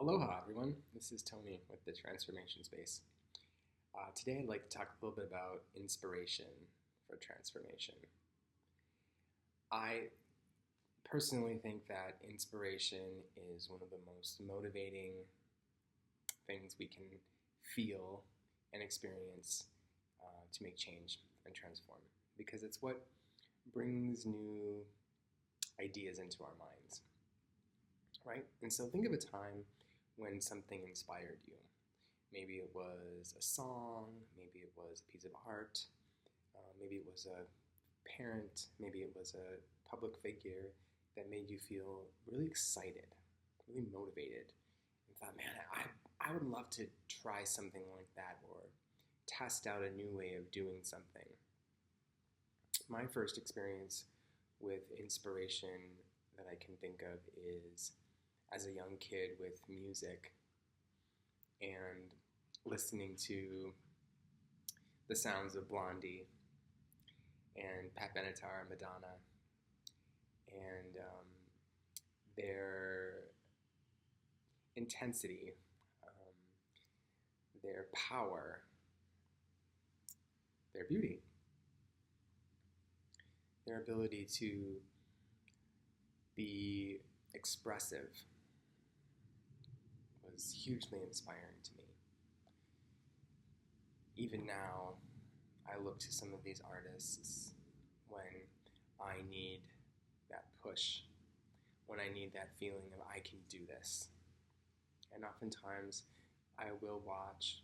Aloha, everyone. This is Tony with the Transformation Space. Today, I'd like to talk a little bit about inspiration for transformation. I personally think that inspiration is one of the most motivating things we can feel and experience to make change and transform, because it's what brings new ideas into our minds, right? And so think of a time when something inspired you. Maybe it was a song, maybe it was a piece of art, maybe it was a parent, maybe it was a public figure that made you feel really excited, really motivated, and thought, man, I would love to try something like that or test out a new way of doing something. My first experience with inspiration that I can think of is as a young kid with music and listening to the sounds of Blondie and Pat Benatar and Madonna and their intensity, their power, their beauty, their ability to be expressive was hugely inspiring to me. Even now, I look to some of these artists when I need that push, when I need that feeling of I can do this. And oftentimes, I will watch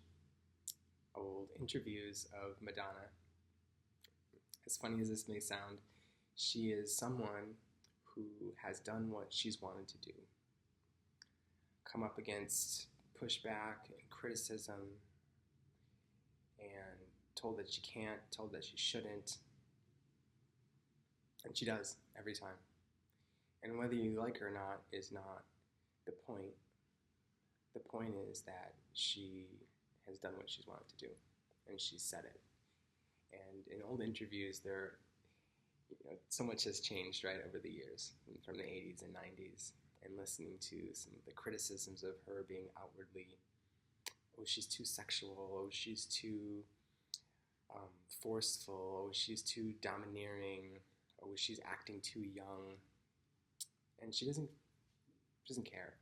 old interviews of Madonna. As funny as this may sound, she is someone who has done what she's wanted to do. Come up against pushback and criticism and told that she can't, told that she shouldn't. And she does every time. And whether you like her or not is not the point. The point is that she has done what she's wanted to do, and she's said it. And in old interviews, so much has changed, right, over the years, from the 80s and 90s, and listening to some of the criticisms of her being outwardly, oh, she's too sexual, oh, she's too forceful, oh, she's too domineering, oh, she's acting too young. And she doesn't care.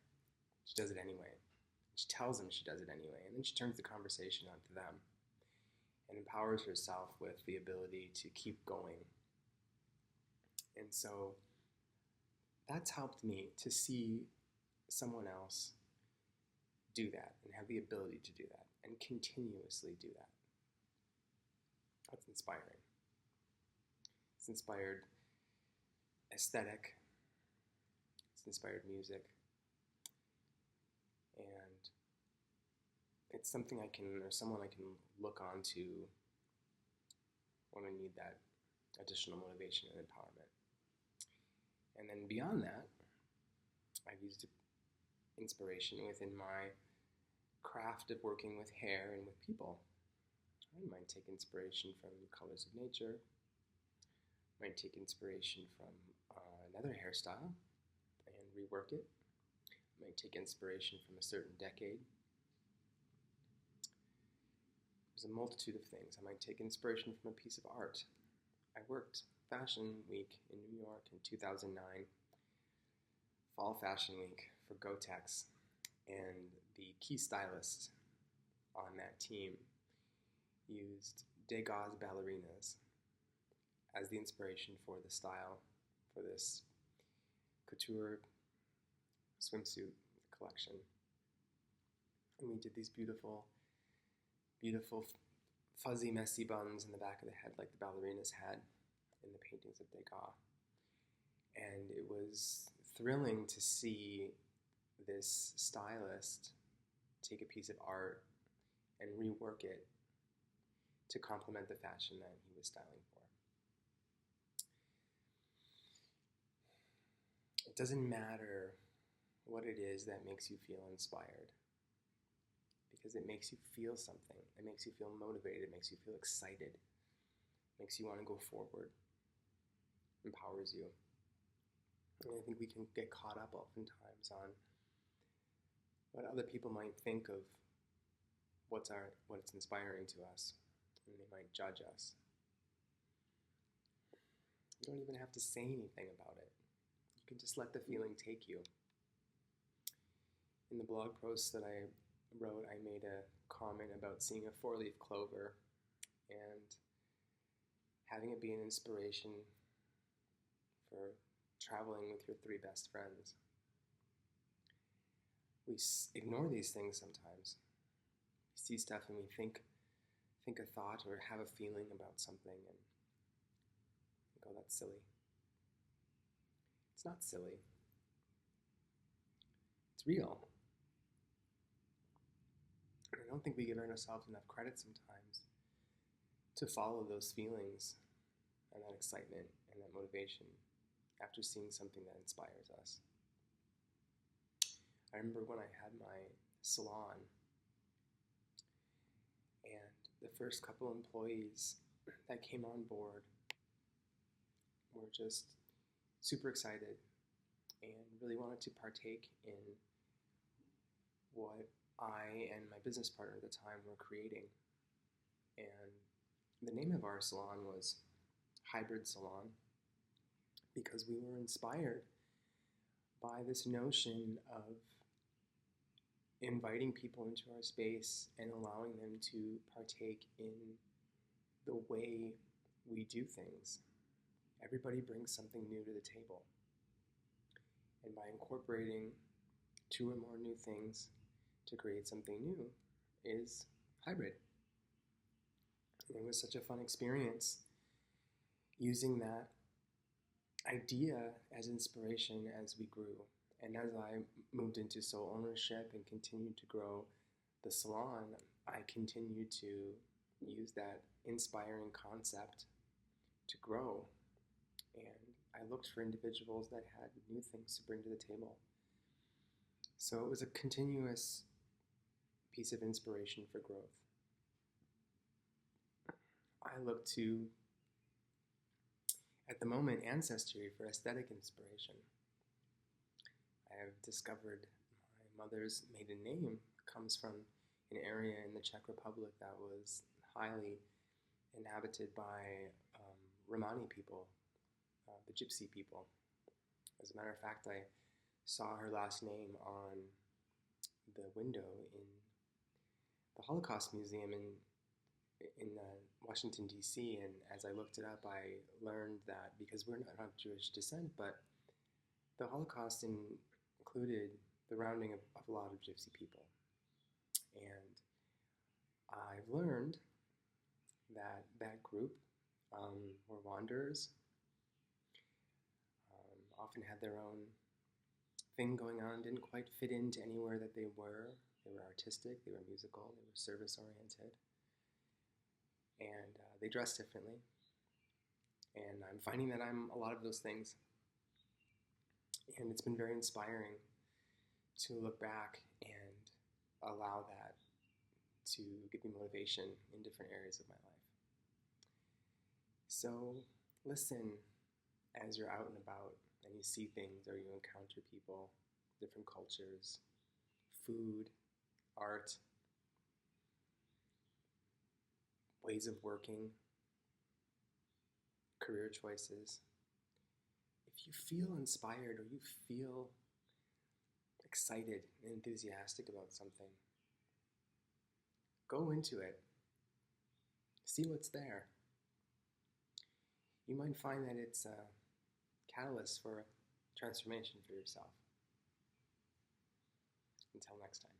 She does it anyway. She tells them she does it anyway, and then she turns the conversation onto them and empowers herself with the ability to keep going. And so that's helped me to see someone else do that and have the ability to do that and continuously do that. That's inspiring. It's inspired aesthetic. It's inspired music. And it's something someone I can look on to when I need that additional motivation and empowerment. And then beyond that, I've used inspiration within my craft of working with hair and with people. I might take inspiration from colors of nature. I might take inspiration from another hairstyle and rework it. I might take inspiration from a certain decade. There's a multitude of things. I might take inspiration from a piece of art. I worked Fashion Week in New York in 2009, Fall Fashion Week for Gotex, and the key stylist on that team used Degas ballerinas as the inspiration for the style for this couture swimsuit collection. And we did these beautiful, beautiful, fuzzy, messy buns in the back of the head like the ballerinas had in the paintings of Degas. And it was thrilling to see this stylist take a piece of art and rework it to complement the fashion that he was styling for. It doesn't matter what it is that makes you feel inspired, because it makes you feel something. It makes you feel motivated. It makes you feel excited. It makes you want to go forward. Empowers you. And I think we can get caught up oftentimes on what other people might think of what's inspiring to us, and they might judge us. You don't even have to say anything about it. You can just let the feeling take you. In the blog post that I wrote, I made a comment about seeing a four-leaf clover and having it be an inspiration for traveling with your three best friends. We ignore these things sometimes. We see stuff and we think a thought or have a feeling about something and think, oh, that's silly. It's not silly. It's real. And I don't think we give ourselves enough credit sometimes to follow those feelings and that excitement and that motivation after seeing something that inspires us. I remember when I had my salon, and the first couple employees that came on board were just super excited and really wanted to partake in what I and my business partner at the time were creating. And the name of our salon was Hybrid Salon because we were inspired by this notion of inviting people into our space and allowing them to partake in the way we do things. Everybody brings something new to the table. And by incorporating two or more new things to create something new is hybrid. And it was such a fun experience using that idea as inspiration as we grew. And as I moved into sole ownership and continued to grow the salon, I continued to use that inspiring concept to grow. And I looked for individuals that had new things to bring to the table. So it was a continuous piece of inspiration for growth. I look to, at the moment, Ancestry for aesthetic inspiration. I have discovered my mother's maiden name comes from an area in the Czech Republic that was highly inhabited by Romani people, the Gypsy people. As a matter of fact, I saw her last name on the window in the Holocaust Museum in Washington, D.C., and as I looked it up, I learned that because we're not of Jewish descent, but the Holocaust included the rounding of a lot of Gypsy people. And I've learned that that group were wanderers, often had their own thing going on, didn't quite fit into anywhere that they were. They were artistic, they were musical, they were service-oriented, and they dressed differently. And I'm finding that I'm a lot of those things. And it's been very inspiring to look back and allow that to give me motivation in different areas of my life. So listen as you're out and about and you see things or you encounter people, different cultures, food, art, ways of working, career choices. If you feel inspired or you feel excited and enthusiastic about something, go into it. See what's there. You might find that it's a catalyst for transformation for yourself. Until next time.